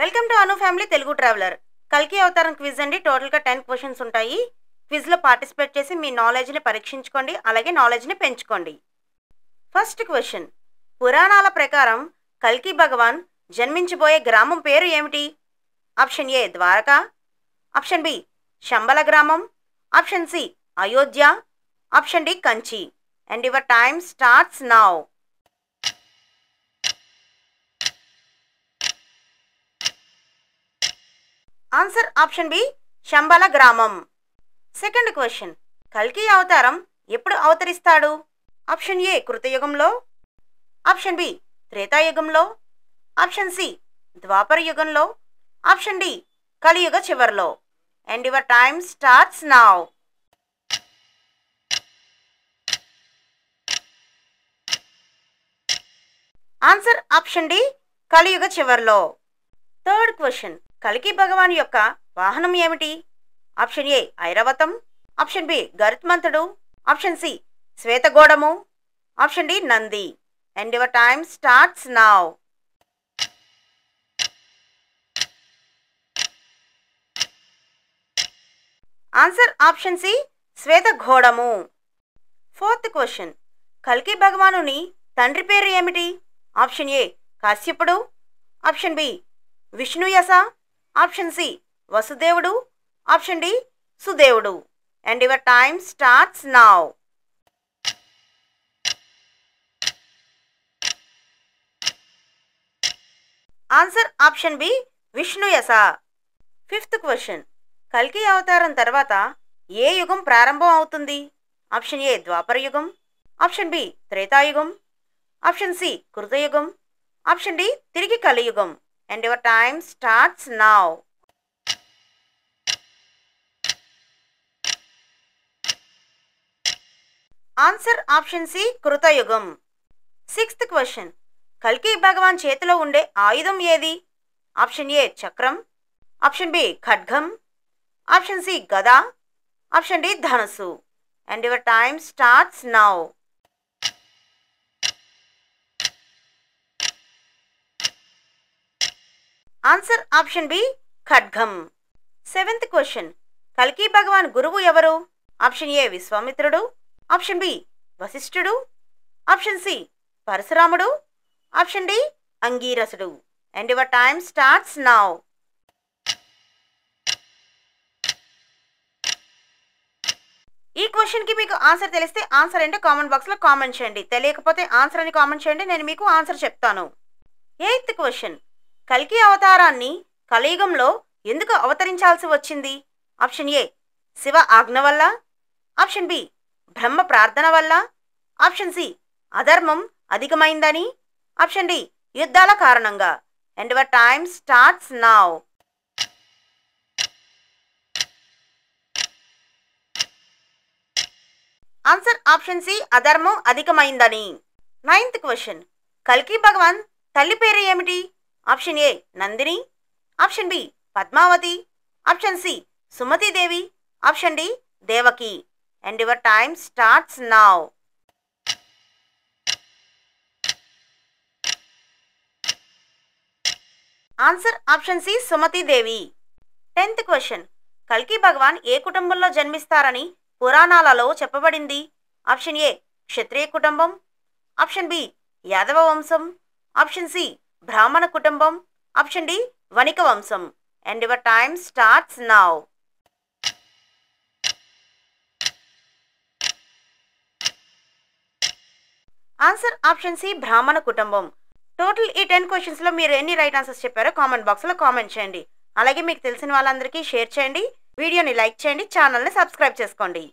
Welcome to Anu family Telugu traveller. కల్కి అవతారం quiz అండి. టోటల్గా 10 క్వశ్చన్స్ ఉంటాయి. క్విజ్లో పార్టిసిపేట్ చేసి మీ నాలెడ్జ్ని పరీక్షించుకోండి, అలాగే నాలెడ్జ్ని పెంచుకోండి. ఫస్ట్ క్వశ్చన్, పురాణాల ప్రకారం కల్కి భగవాన్ జన్మించబోయే గ్రామం పేరు ఏమిటి? Option A Dwarka, option B Shambhala గ్రామం, option C Ayodhya, option D Kanchi. And your time starts now. Answer option B Shambhala గ్రామం. సెకండ్ క్వశ్చన్, కల్కి అవతారం ఎప్పుడు అవతరిస్తాడు? ఆప్షన్ ఏ కృతయుగంలో, ఆప్షన్ బి త్రేతాయుగంలో, ఆప్షన్ సి ద్వాపర యుగంలో, ఆప్షన్ డి కలియుగ చివరిలో. And your time starts now. Answer option D కలియుగ చివరిలో. థర్డ్ క్వశ్చన్, కల్కి భగవాన్ యొక్క వాహనం ఏమిటి? Option A Airavatam, option B గరుత్మంతుడు, ఆప్షన్ సి శ్వేతగోడము, option D Nandi. And your time starts now. Answer option C శ్వేతఘోడము. ఫోర్త్ క్వశ్చన్, కల్కి భగవానుని తండ్రి పేరు ఏమిటి? ఆప్షన్ ఏ కాశ్యపుడు, option B Vishnuyasha, option C వసుదేవుడు, ఆప్షన్ డి సుదేవుడు. And your time starts now. Answer option B Vishnuyasha. Fifth question, కల్కి అవతారం తర్వాత ఏ యుగం ప్రారంభం అవుతుంది? ఆప్షన్ ఏ ద్వాపర యుగం, ఆప్షన్ బి త్రేతాయుగం, ఆప్షన్ సి కృతయుగం, ఆప్షన్ డి తిరిగి కలియుగం. And your time starts now. Answer option C కృతయుగం. సిక్స్త్ క్వశ్చన్, కల్కి భగవాన్ చేతిలో ఉండే ఆయుధం ఏది? ఆప్షన్ ఏ చక్రం, ఆప్షన్ బి ఖడ్గం, ఆప్షన్ సి గద, ఆప్షన్ డి ధనుసు. And your time starts now. Answer option B ఖడ్గం. సెవెంత్ క్వశ్చన్, కల్కి భగవాన్ గురువు ఎవరు? ఆప్షన్ ఏ విశ్వామిత్రుడు, ఆప్షన్ బి వశిష్ఠుడు, ఆప్షన్ సి పరశురాముడు, option D అంగీరసుడు. And your time starts now. ఈ క్వశ్చన్కి మీకు ఆన్సర్ తెలిస్తే ఆన్సర్ ఏంటో కామెంట్ బాక్స్లో కామెంట్ చేయండి. తెలియకపోతే ఆన్సర్ అని కామెంట్ చేయండి, నేను మీకు ఆన్సర్ చెప్తాను. ఎయిత్ క్వశ్చన్, కల్కి అవతారాన్ని కలియుగంలో ఎందుకు అవతరించాల్సి వచ్చింది? ఆప్షన్ ఏ శివ ఆజ్ఞ వల్ల, ఆప్షన్ బి బ్రహ్మ ప్రార్థన వల్ల, ఆప్షన్ సి అధర్మం అధికమైందని, ఆప్షన్ డి యుద్ధాల కారణంగా. And your time starts now. Answer option C అధర్మం అధికమైందని. నైన్త్ క్వశ్చన్, కల్కి భగవాన్ తల్లి పేరు ఏమిటి? Option A Nandini, option B Padmavati, option C Sumatidevi, option D Devaki. And your time starts now. Answer option C Sumatidevi. 10th question, కల్కి భగవాన్ ఏ కుటుంబంలో జన్మిస్తారని పురాణాలలో చెప్పబడింది? ఆప్షన్ ఏ క్షత్రియ కుటుంబం, ఆప్షన్ బి యాదవ వంశం, ఆప్షన్ సి బ్రాహ్మణ కుటుంబం, ఆప్షన్ డి వణిక వంశం. And your time starts now. Answer option C బ్రాహ్మణ కుటుంబం. టోటల్ ఈ 10 క్వశ్చన్స్లో మీరు ఎన్ని రైట్ ఆన్సర్స్ చెప్పారో కామెంట్ బాక్స్లో కామెంట్ చేయండి. అలాగే మీకు తెలిసిన వాళ్ళందరికీ షేర్ చేయండి, వీడియోని లైక్ చేయండి, ఛానల్ని సబ్స్క్రైబ్ చేసుకోండి.